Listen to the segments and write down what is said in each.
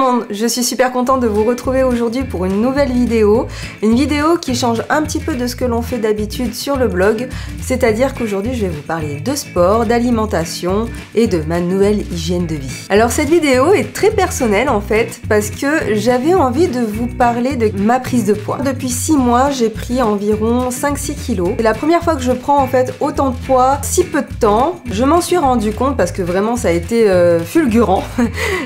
monde, je suis super contente de vous retrouver aujourd'hui pour une nouvelle vidéo. Une vidéo qui change un petit peu de ce que l'on fait d'habitude sur le blog. C'est-à-dire qu'aujourd'hui je vais vous parler de sport, d'alimentation et de ma nouvelle hygiène de vie. Alors cette vidéo est très personnelle en fait parce que j'avais envie de vous parler de ma prise de poids. Depuis 6 mois j'ai pris environ 5-6 kilos. C'est la première fois que je prends en fait autant de poids si peu de temps. Je m'en suis rendu compte parce que vraiment ça a été fulgurant.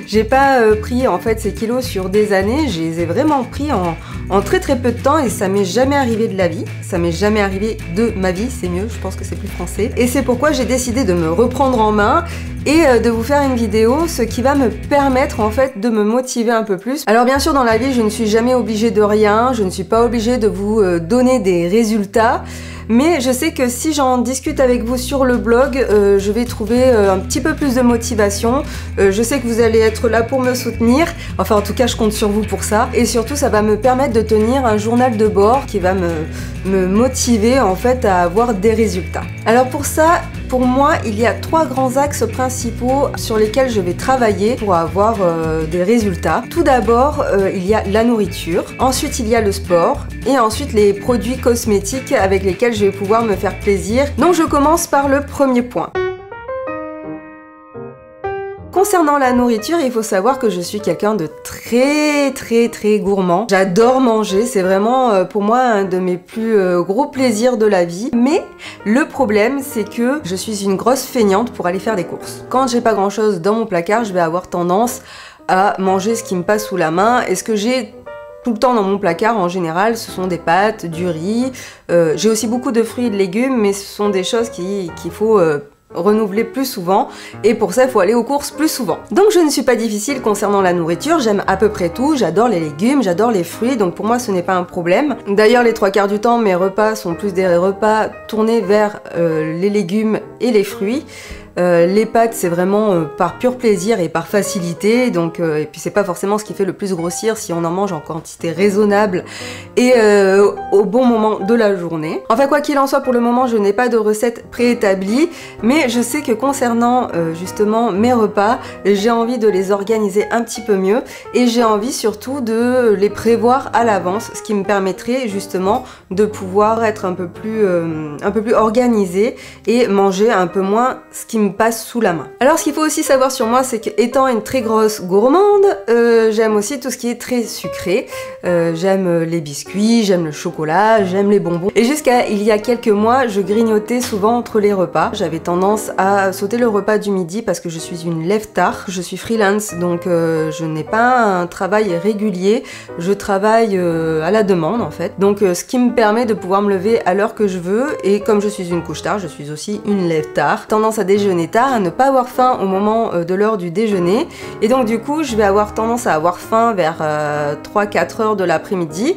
J'ai pas pris en fait ces kilos sur des années, je les ai vraiment pris en très peu de temps et ça m'est jamais arrivé de la vie, ça m'est jamais arrivé de ma vie, c'est mieux, je pense que c'est plus français. Et c'est pourquoi j'ai décidé de me reprendre en main et de vous faire une vidéo, ce qui va me permettre en fait de me motiver un peu plus. Alors bien sûr dans la vie je ne suis jamais obligée de rien, je ne suis pas obligée de vous donner des résultats. Mais je sais que si j'en discute avec vous sur le blog, je vais trouver un petit peu plus de motivation. Je sais que vous allez être là pour me soutenir. Enfin, en tout cas, je compte sur vous pour ça. Et surtout, ça va me permettre de tenir un journal de bord qui va me motiver en fait à avoir des résultats. Alors pour ça, pour moi, il y a 3 grands axes principaux sur lesquels je vais travailler pour avoir des résultats. Tout d'abord, il y a la nourriture. Ensuite, il y a le sport. Et ensuite, les produits cosmétiques avec lesquels je vais pouvoir me faire plaisir. Donc je commence par le premier point. Concernant la nourriture, il faut savoir que je suis quelqu'un de très gourmand. J'adore manger, c'est vraiment pour moi un de mes plus gros plaisirs de la vie. Mais le problème, c'est que je suis une grosse feignante pour aller faire des courses. Quand j'ai pas grand chose dans mon placard, je vais avoir tendance à manger ce qui me passe sous la main. Et ce que j'ai tout le temps dans mon placard en général, ce sont des pâtes, du riz. J'ai aussi beaucoup de fruits et de légumes, mais ce sont des choses qu'il faut renouveler plus souvent. Et pour ça, il faut aller aux courses plus souvent. Donc je ne suis pas difficile concernant la nourriture, j'aime à peu près tout. J'adore les légumes, j'adore les fruits, donc pour moi ce n'est pas un problème. D'ailleurs les 3/4 du temps, mes repas sont plus des repas tournés vers les légumes et les fruits. Les pâtes c'est vraiment par pur plaisir et par facilité, donc et puis c'est pas forcément ce qui fait le plus grossir si on en mange en quantité raisonnable et au bon moment de la journée. Enfin quoi qu'il en soit, pour le moment je n'ai pas de recette préétablie, mais je sais que concernant justement mes repas, j'ai envie de les organiser un petit peu mieux et j'ai envie surtout de les prévoir à l'avance, ce qui me permettrait justement de pouvoir être un peu plus organisée et manger un peu moins ce qui me passe sous la main. Alors ce qu'il faut aussi savoir sur moi, c'est qu'étant une très grosse gourmande, j'aime aussi tout ce qui est très sucré. J'aime les biscuits, j'aime le chocolat, j'aime les bonbons. Et jusqu'à il y a quelques mois, je grignotais souvent entre les repas. J'avais tendance à sauter le repas du midi parce que je suis une lève-tard. Je suis freelance, donc je n'ai pas un travail régulier. Je travaille à la demande en fait. Donc ce qui me permet de pouvoir me lever à l'heure que je veux. Et comme je suis une couche tard, je suis aussi une lève-tard. Tendance à déjeuner tard, à ne pas avoir faim au moment de l'heure du déjeuner, et donc du coup je vais avoir tendance à avoir faim vers 3-4 heures de l'après-midi.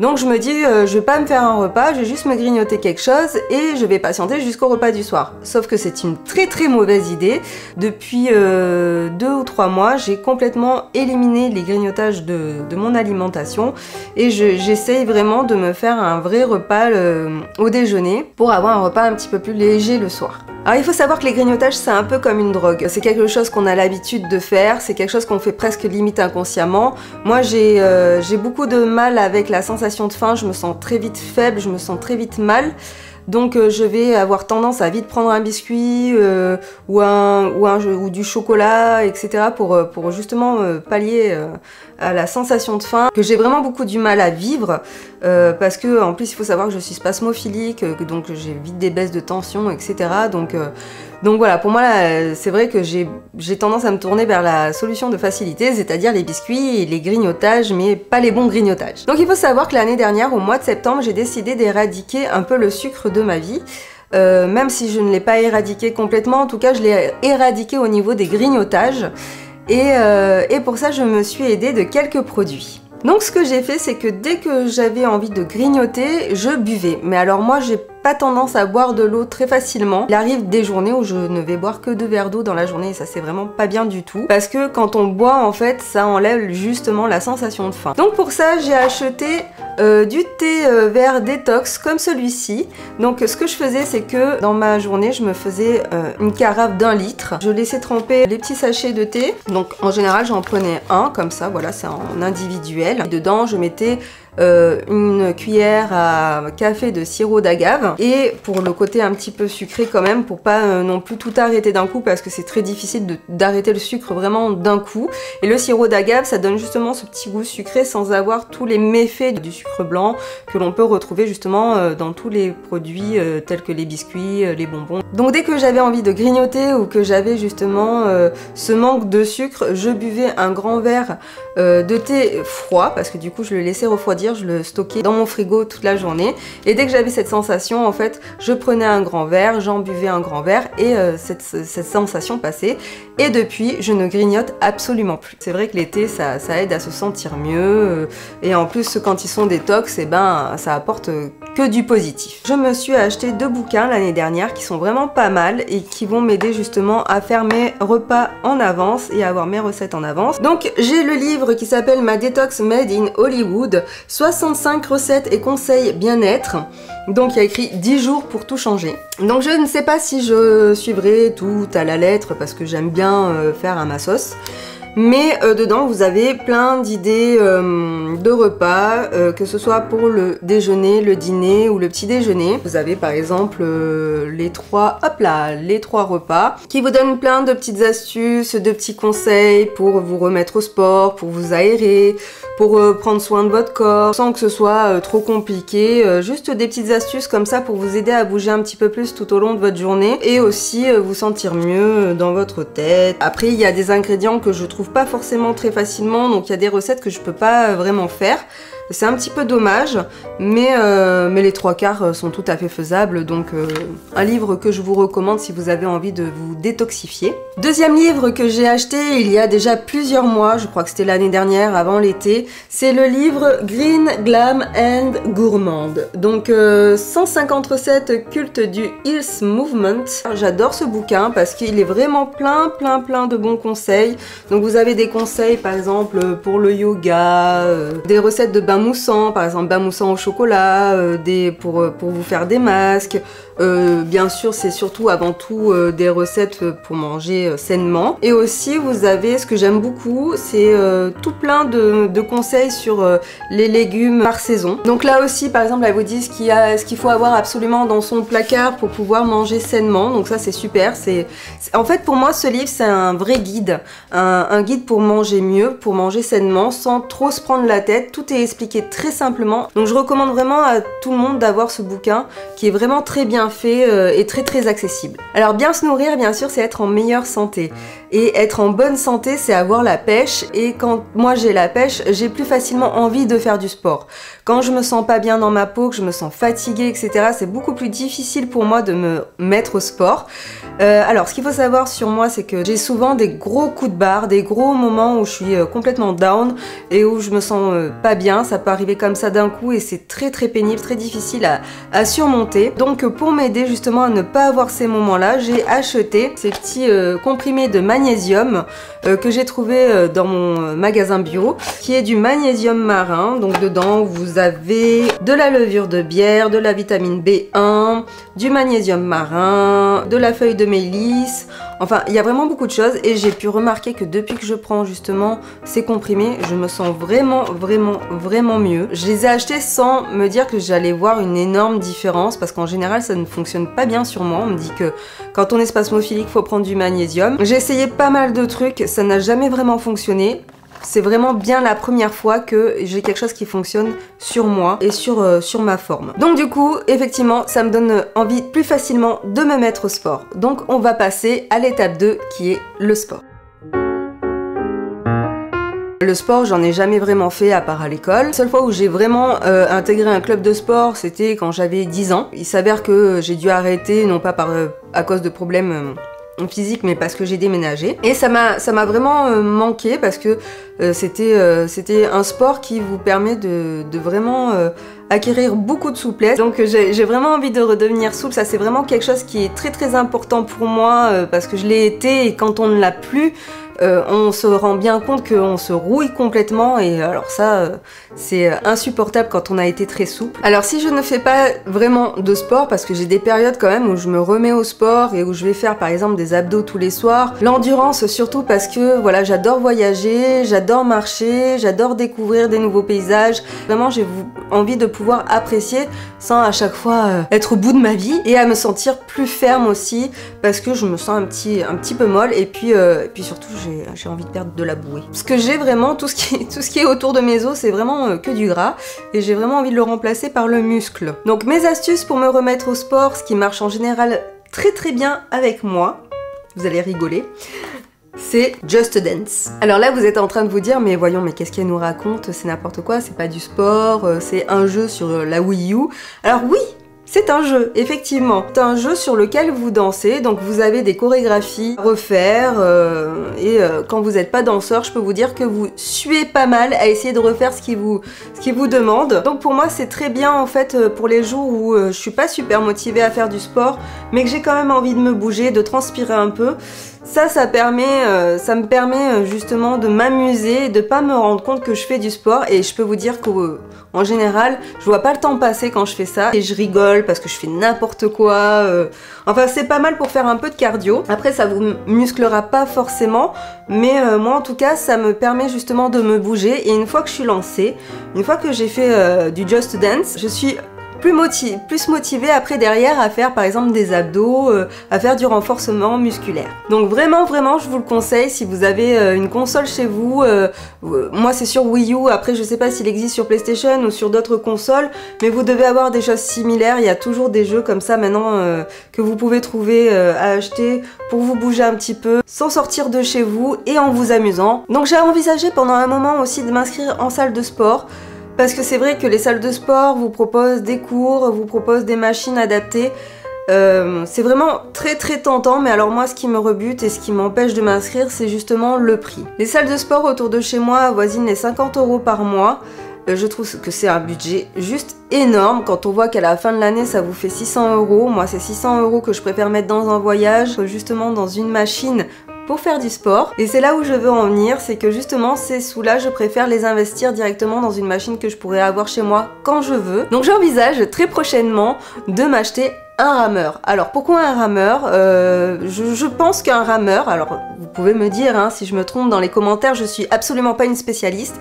Donc je me dis, je vais pas me faire un repas, je vais juste me grignoter quelque chose et je vais patienter jusqu'au repas du soir. Sauf que c'est une très mauvaise idée. Depuis 2 ou 3 mois, j'ai complètement éliminé les grignotages de mon alimentation et j'essaye vraiment de me faire un vrai repas au déjeuner pour avoir un repas un petit peu plus léger le soir. Alors il faut savoir que les grignotages c'est un peu comme une drogue, c'est quelque chose qu'on a l'habitude de faire, c'est quelque chose qu'on fait presque limite inconsciemment. Moi j'ai beaucoup de mal avec la sensation de faim, je me sens très vite faible, je me sens très vite mal. Donc je vais avoir tendance à vite prendre un biscuit ou du chocolat, etc. pour justement pallier à la sensation de faim que j'ai vraiment beaucoup du mal à vivre parce que en plus il faut savoir que je suis spasmophilique, donc j'ai vite des baisses de tension, etc. Donc voilà, pour moi c'est vrai que j'ai tendance à me tourner vers la solution de facilité, c'est-à-dire les biscuits et les grignotages, mais pas les bons grignotages. Donc il faut savoir que l'année dernière, au mois de septembre, j'ai décidé d'éradiquer un peu le sucre de ma vie. Même si je ne l'ai pas éradiqué complètement, en tout cas je l'ai éradiqué au niveau des grignotages. Et pour ça je me suis aidée de quelques produits. Donc ce que j'ai fait, c'est que dès que j'avais envie de grignoter, je buvais. Mais alors moi j'ai pas tendance à boire de l'eau très facilement. Il arrive des journées où je ne vais boire que 2 verres d'eau dans la journée et ça c'est vraiment pas bien du tout. Parce que quand on boit en fait ça enlève justement la sensation de faim. Donc pour ça j'ai acheté du thé vert détox comme celui-ci. Donc ce que je faisais c'est que dans ma journée je me faisais une carafe d'1 litre. Je laissais tremper les petits sachets de thé. Donc en général j'en prenais un comme ça, voilà c'est en individuel. Et dedans je mettais une cuillère à café de sirop d'agave et pour le côté un petit peu sucré quand même pour pas non plus tout arrêter d'un coup parce que c'est très difficile d'arrêter le sucre vraiment d'un coup et le sirop d'agave ça donne justement ce petit goût sucré sans avoir tous les méfaits du sucre blanc que l'on peut retrouver justement dans tous les produits tels que les biscuits, les bonbons. Donc dès que j'avais envie de grignoter ou que j'avais justement ce manque de sucre, je buvais un grand verre de thé froid parce que du coup je le laissais refroidir, je le stockais dans mon frigo toute la journée et dès que j'avais cette sensation en fait je prenais un grand verre, j'en buvais un grand verre et cette sensation passait et depuis je ne grignote absolument plus. C'est vrai que l'été ça aide à se sentir mieux et en plus quand ils sont détox et ben ça apporte que du positif. Je me suis acheté 2 bouquins l'année dernière qui sont vraiment pas mal et qui vont m'aider justement à faire mes repas en avance et à avoir mes recettes en avance. Donc j'ai le livre qui s'appelle Ma Détox Made in Hollywood, 65 recettes et conseils bien-être. Donc il y a écrit 10 jours pour tout changer. Donc je ne sais pas si je suivrai tout à la lettre parce que j'aime bien faire à ma sauce. Mais dedans vous avez plein d'idées de repas, que ce soit pour le déjeuner, le dîner ou le petit déjeuner. Vous avez par exemple les trois repas qui vous donnent plein de petites astuces, de petits conseils pour vous remettre au sport, pour vous aérer, pour prendre soin de votre corps sans que ce soit trop compliqué. Juste des petites astuces comme ça pour vous aider à bouger un petit peu plus tout au long de votre journée et aussi vous sentir mieux dans votre tête. Après il y a des ingrédients que je trouve pas forcément très facilement, donc il y a des recettes que je peux pas vraiment faire. C'est un petit peu dommage, mais les 3/4 sont tout à fait faisables, donc un livre que je vous recommande si vous avez envie de vous détoxifier. Deuxième livre que j'ai acheté il y a déjà plusieurs mois, je crois que c'était l'année dernière, avant l'été, c'est le livre Green, Glam and Gourmande. Donc 150 recettes cultes du Health Movement. J'adore ce bouquin parce qu'il est vraiment plein de bons conseils. Donc vous avez des conseils par exemple pour le yoga, des recettes de bain moussant, par exemple bain moussant au chocolat, pour vous faire des masques. Bien sûr c'est surtout avant tout des recettes pour manger sainement. Et aussi vous avez ce que j'aime beaucoup, c'est tout plein de conseils sur les légumes par saison. Donc là aussi par exemple elle vous dit ce qu'il faut avoir absolument dans son placard pour pouvoir manger sainement. Donc ça c'est super. En fait pour moi ce livre c'est un vrai guide, un guide pour manger mieux, pour manger sainement sans trop se prendre la tête. Tout est expliqué très simplement. Donc je recommande vraiment à tout le monde d'avoir ce bouquin qui est vraiment très bien fait et très accessible. Alors bien se nourrir bien sûr c'est être en meilleure santé et être en bonne santé c'est avoir la pêche et quand moi j'ai la pêche j'ai plus facilement envie de faire du sport. Quand je me sens pas bien dans ma peau, que je me sens fatiguée etc, c'est beaucoup plus difficile pour moi de me mettre au sport. Alors ce qu'il faut savoir sur moi c'est que j'ai souvent des gros coups de barre, des gros moments où je suis complètement down et où je me sens pas bien, ça peut arriver comme ça d'un coup et c'est très pénible, très difficile à surmonter. Donc pour m'aider justement à ne pas avoir ces moments là, j'ai acheté ces petits comprimés de magnésium que j'ai trouvé dans mon magasin bio, qui est du magnésium marin. Donc dedans vous avez de la levure de bière, de la vitamine B1, du magnésium marin, de la feuille de mélisse, enfin il y a vraiment beaucoup de choses et j'ai pu remarquer que depuis que je prends justement ces comprimés, je me sens vraiment mieux. Je les ai achetés sans me dire que j'allais voir une énorme différence parce qu'en général ça ne fonctionne pas bien sur moi. On me dit que quand on est spasmophilique faut prendre du magnésium. J'ai essayé pas mal de trucs, ça n'a jamais vraiment fonctionné. C'est vraiment bien la première fois que j'ai quelque chose qui fonctionne sur moi et sur ma forme. Donc du coup, effectivement, ça me donne envie plus facilement de me mettre au sport. Donc on va passer à l'étape 2 qui est le sport. Le sport, j'en ai jamais vraiment fait à part à l'école. La seule fois où j'ai vraiment intégré un club de sport, c'était quand j'avais 10 ans. Il s'avère que j'ai dû arrêter, non pas à cause de problèmes physique, mais parce que j'ai déménagé. Et ça m'a vraiment manqué parce que c'était un sport qui vous permet de vraiment acquérir beaucoup de souplesse. Donc j'ai vraiment envie de redevenir souple. Ça c'est vraiment quelque chose qui est très très important pour moi parce que je l'ai été et quand on ne l'a plus, on se rend bien compte qu'on se rouille complètement et alors ça c'est insupportable quand on a été très souple. Alors si je ne fais pas vraiment de sport, parce que j'ai des périodes quand même où je me remets au sport et où je vais faire par exemple des abdos tous les soirs, l'endurance surtout parce que voilà, j'adore voyager, j'adore marcher, j'adore découvrir des nouveaux paysages, vraiment j'ai envie de pouvoir apprécier sans à chaque fois être au bout de ma vie et à me sentir plus ferme aussi parce que je me sens un petit peu molle et puis surtout j'ai envie de perdre de la bouée. Parce que j'ai vraiment tout ce qui est autour de mes os, c'est vraiment que du gras et j'ai vraiment envie de le remplacer par le muscle. Donc mes astuces pour me remettre au sport, ce qui marche en général très très bien avec moi, vous allez rigoler, c'est Just Dance. Alors là vous êtes en train de vous dire mais voyons, mais qu'est-ce qu'elle nous raconte, c'est n'importe quoi, c'est pas du sport, c'est un jeu sur la Wii U. Alors oui, c'est un jeu, effectivement. C'est un jeu sur lequel vous dansez, donc vous avez des chorégraphies à refaire, quand vous n'êtes pas danseur, je peux vous dire que vous suez pas mal à essayer de refaire ce qui vous demande. Donc pour moi, c'est très bien en fait pour les jours où je suis pas super motivée à faire du sport, mais que j'ai quand même envie de me bouger, de transpirer un peu. Ça me permet justement de m'amuser, de pas me rendre compte que je fais du sport et je peux vous dire qu'en général, je vois pas le temps passer quand je fais ça et je rigole parce que je fais n'importe quoi. Enfin, c'est pas mal pour faire un peu de cardio. Après, ça vous musclera pas forcément, mais moi en tout cas, ça me permet justement de me bouger et une fois que je suis lancée, une fois que j'ai fait du Just Dance, je suis plus motivée après derrière à faire par exemple des abdos, à faire du renforcement musculaire. Donc vraiment je vous le conseille si vous avez une console chez vous. Moi c'est sur Wii U, après je sais pas s'il existe sur PlayStation ou sur d'autres consoles, mais vous devez avoir des choses similaires. Il y a toujours des jeux comme ça maintenant que vous pouvez trouver à acheter pour vous bouger un petit peu sans sortir de chez vous et en vous amusant. Donc j'ai envisagé pendant un moment aussi de m'inscrire en salle de sport. Parce que c'est vrai que les salles de sport vous proposent des cours, vous proposent des machines adaptées. C'est vraiment très très tentant, mais alors moi ce qui me rebute et ce qui m'empêche de m'inscrire, c'est justement le prix. Les salles de sport autour de chez moi avoisinent les 50 € par mois. Je trouve que c'est un budget juste énorme quand on voit qu'à la fin de l'année ça vous fait 600 €. Moi c'est 600 € que je préfère mettre dans un voyage, justement dans une machine pour faire du sport. Et c'est là où je veux en venir, c'est que justement ces sous-là, je préfère les investir directement dans une machine que je pourrais avoir chez moi quand je veux. Donc j'envisage très prochainement de m'acheter un rameur. Alors pourquoi un rameur? Je pense qu'un rameur, alors vous pouvez me dire hein, si je me trompe dans les commentaires, je suis absolument pas une spécialiste.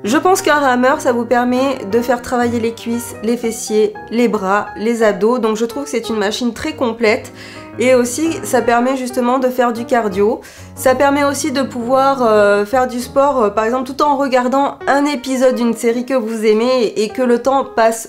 Je pense qu'un rameur, ça vous permet de faire travailler les cuisses, les fessiers, les bras, les abdos. Donc je trouve que c'est une machine très complète. Et aussi, ça permet justement de faire du cardio. Ça permet aussi de pouvoir faire du sport, par exemple, tout en regardant un épisode d'une série que vous aimez et que le temps passe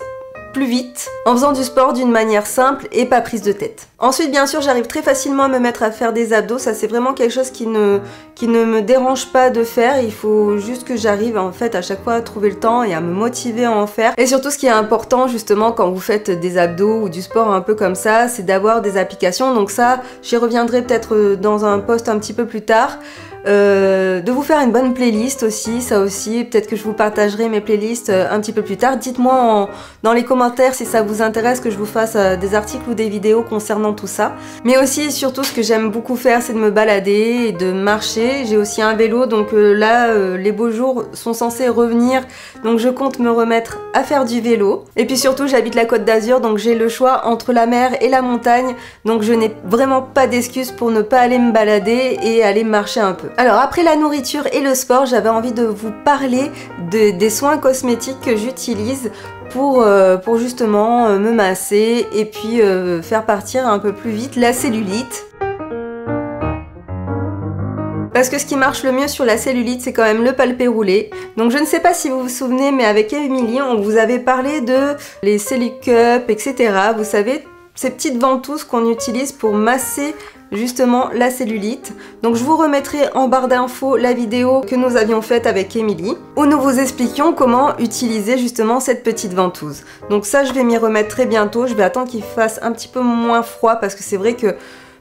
plus vite, en faisant du sport d'une manière simple et pas prise de tête. Ensuite, bien sûr, j'arrive très facilement à me mettre à faire des abdos. Ça, c'est vraiment quelque chose qui ne me dérange pas de faire. Il faut juste que j'arrive en fait à chaque fois à trouver le temps et à me motiver à en faire. Et surtout, ce qui est important justement quand vous faites des abdos ou du sport un peu comme ça, c'est d'avoir des applications. Donc ça, j'y reviendrai peut-être dans un post un petit peu plus tard. De vous faire une bonne playlist aussi, ça aussi, peut-être que je vous partagerai mes playlists un petit peu plus tard. Dites-moi dans les commentaires si ça vous intéresse que je vous fasse des articles ou des vidéos concernant tout ça. Mais aussi et surtout ce que j'aime beaucoup faire, c'est de me balader et de marcher. J'ai aussi un vélo, donc là les beaux jours sont censés revenir, donc je compte me remettre à faire du vélo. Et puis surtout j'habite la Côte d'Azur, donc j'ai le choix entre la mer et la montagne, donc je n'ai vraiment pas d'excuses pour ne pas aller me balader et aller marcher un peu. Alors après la nourriture et le sport, j'avais envie de vous parler des soins cosmétiques que j'utilise pour justement me masser et puis faire partir un peu plus vite la cellulite. Parce que ce qui marche le mieux sur la cellulite, c'est quand même le palpé roulé. Donc je ne sais pas si vous vous souvenez, mais avec Émilie, on vous avait parlé de les Cellucup, etc. Vous savez, ces petites ventouses qu'on utilise pour masser justement la cellulite. Donc je vous remettrai en barre d'infos la vidéo que nous avions faite avec Émilie, où nous vous expliquions comment utiliser justement cette petite ventouse. Donc ça, je vais m'y remettre très bientôt. Je vais attendre qu'il fasse un petit peu moins froid parce que c'est vrai que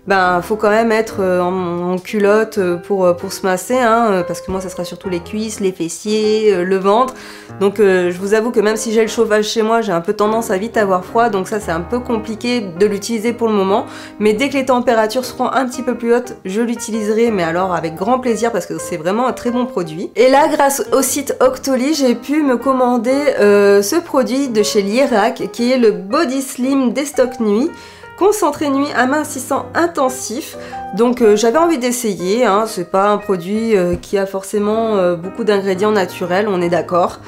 ben faut quand même être en culotte pour se masser, hein, parce que moi ça sera surtout les cuisses, les fessiers, le ventre. Donc je vous avoue que même si j'ai le chauffage chez moi, j'ai un peu tendance à vite avoir froid, donc ça c'est un peu compliqué de l'utiliser pour le moment. Mais dès que les températures seront un petit peu plus hautes, je l'utiliserai, mais alors avec grand plaisir parce que c'est vraiment un très bon produit. Et là, grâce au site Octoly, j'ai pu me commander ce produit de chez Lierac qui est le Body Slim Destock Nuit. Concentré nuit amincissant intensif. Donc j'avais envie d'essayer, hein. C'est pas un produit qui a forcément beaucoup d'ingrédients naturels, on est d'accord.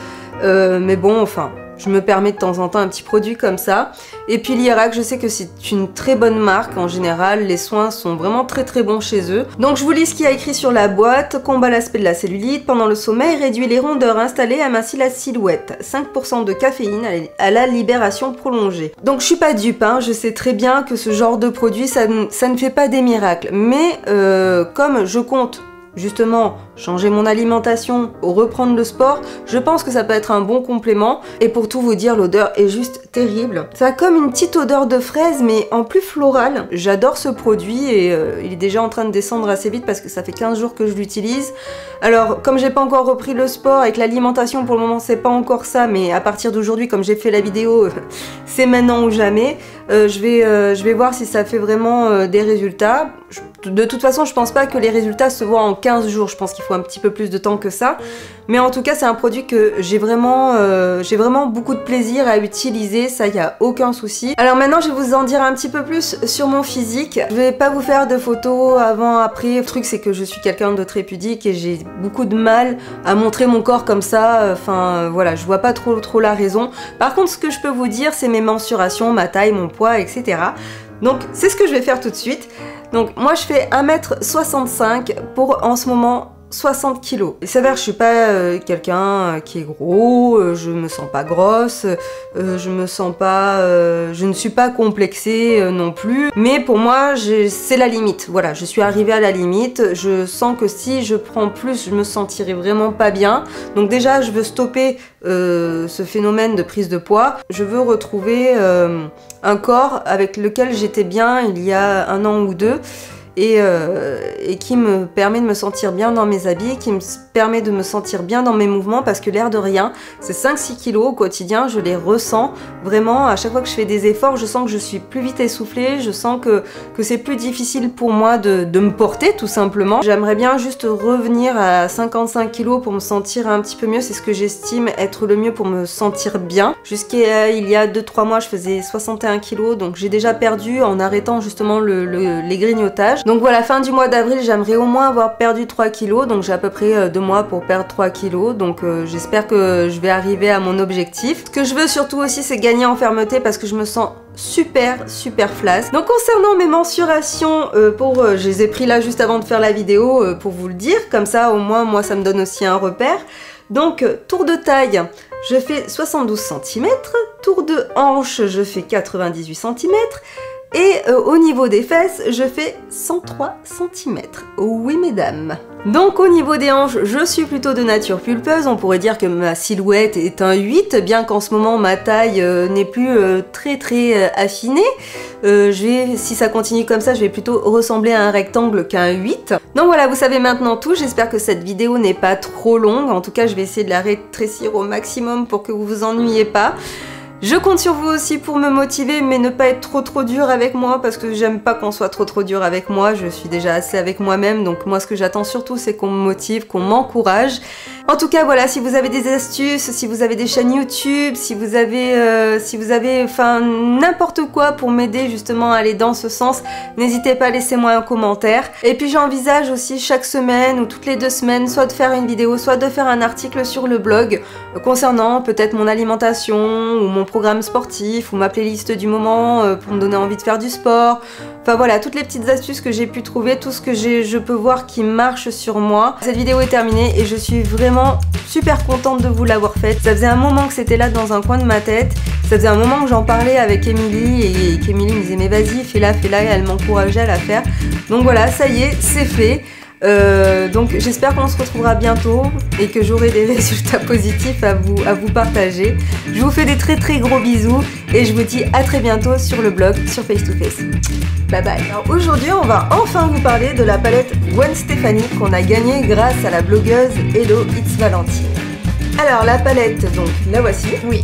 Mais bon, enfin, je me permets de temps en temps un petit produit comme ça. Et puis Lierac, je sais que c'est une très bonne marque en général, les soins sont vraiment très bons chez eux. Donc je vous lis ce qu'il y a écrit sur la boîte. Combat l'aspect de la cellulite pendant le sommeil, réduit les rondeurs installées, amincit la silhouette. 5% de caféine à la libération prolongée. Donc je suis pas dupe, hein, je sais très bien que ce genre de produit, ça ne fait pas des miracles. Mais comme je compte justement changer mon alimentation ou reprendre le sport, je pense que ça peut être un bon complément. Et pour tout vous dire, l'odeur est juste terrible. Ça a comme une petite odeur de fraise mais en plus florale. J'adore ce produit et il est déjà en train de descendre assez vite parce que ça fait 15 jours que je l'utilise. Alors comme j'ai pas encore repris le sport et que l'alimentation pour le moment c'est pas encore ça, mais à partir d'aujourd'hui comme j'ai fait la vidéo c'est maintenant ou jamais, je vais voir si ça fait vraiment des résultats. De toute façon je pense pas que les résultats se voient en 15 jours, je pense qu'il faut un petit peu plus de temps que ça. Mais en tout cas c'est un produit que j'ai vraiment beaucoup de plaisir à utiliser, ça y a aucun souci. Alors maintenant je vais vous en dire un petit peu plus sur mon physique. Je vais pas vous faire de photos avant, après. Le truc c'est que je suis quelqu'un de très pudique et j'ai beaucoup de mal à montrer mon corps comme ça. Enfin voilà, je vois pas trop la raison. Par contre ce que je peux vous dire c'est mes mensurations, ma taille, mon poids, etc. Donc c'est ce que je vais faire tout de suite. Donc moi je fais 1m65 pour en ce moment 60 kg. Il s'avère que je suis pas quelqu'un qui est gros, je me sens pas grosse, je ne suis pas complexée non plus. Mais pour moi, c'est la limite. Voilà, je suis arrivée à la limite. Je sens que si je prends plus, je me sentirai vraiment pas bien. Donc déjà, je veux stopper ce phénomène de prise de poids. Je veux retrouver un corps avec lequel j'étais bien il y a 1 an ou 2. Et qui me permet de me sentir bien dans mes habits, qui me permet de me sentir bien dans mes mouvements, parce que l'air de rien, ces 5-6 kilos au quotidien, je les ressens vraiment. À chaque fois que je fais des efforts, je sens que je suis plus vite essoufflée, je sens que c'est plus difficile pour moi de me porter tout simplement. J'aimerais bien juste revenir à 55 kilos pour me sentir un petit peu mieux, c'est ce que j'estime être le mieux pour me sentir bien. Jusqu'à il y a 2-3 mois, je faisais 61 kilos, donc j'ai déjà perdu en arrêtant justement les grignotages. Donc voilà, fin du mois d'avril, j'aimerais au moins avoir perdu 3 kilos, donc j'ai à peu près 2 mois pour perdre 3 kilos, donc j'espère que je vais arriver à mon objectif. Ce que je veux surtout aussi, c'est gagner en fermeté parce que je me sens super flasque. Donc concernant mes mensurations, je les ai pris là juste avant de faire la vidéo pour vous le dire, comme ça au moins moi ça me donne aussi un repère. Donc tour de taille, je fais 72 cm, tour de hanche, je fais 98 cm, et au niveau des fesses, je fais 103 cm. Oui, mesdames. Donc au niveau des hanches, je suis plutôt de nature pulpeuse. On pourrait dire que ma silhouette est un 8, bien qu'en ce moment ma taille n'est plus très affinée. Si ça continue comme ça, je vais plutôt ressembler à un rectangle qu'à un 8. Donc voilà, vous savez maintenant tout. J'espère que cette vidéo n'est pas trop longue. En tout cas, je vais essayer de la rétrécir au maximum pour que vous vous ennuyiez pas. Je compte sur vous aussi pour me motiver, mais ne pas être trop dur avec moi, parce que j'aime pas qu'on soit trop dur avec moi. Je suis déjà assez avec moi-même, donc moi ce que j'attends surtout c'est qu'on me motive, qu'on m'encourage. En tout cas voilà, si vous avez des astuces, si vous avez des chaînes YouTube, si vous avez enfin n'importe quoi pour m'aider justement à aller dans ce sens, n'hésitez pas à laisser moi un commentaire. Et puis j'envisage aussi chaque semaine ou toutes les 2 semaines, soit de faire une vidéo, soit de faire un article sur le blog concernant peut-être mon alimentation ou mon programme sportif ou ma playlist du moment pour me donner envie de faire du sport. Enfin voilà, toutes les petites astuces que j'ai pu trouver, tout ce que je peux voir qui marche sur moi. Cette vidéo est terminée et je suis vraiment super contente de vous l'avoir faite. Ça faisait un moment que c'était là dans un coin de ma tête. Ça faisait un moment que j'en parlais avec Émilie et qu'Émilie me disait mais vas-y, fais-la, et elle m'encourageait à la faire. Donc voilà, ça y est, c'est fait. Donc j'espère qu'on se retrouvera bientôt et que j'aurai des résultats positifs à vous partager. Je vous fais des très très gros bisous et je vous dis à très bientôt sur le blog, sur Face to Face. Bye bye. Alors aujourd'hui on va enfin vous parler de la palette Gwen Stefani qu'on a gagnée grâce à la blogueuse Hello It's Valentine. Alors la palette, donc la voici. Oui.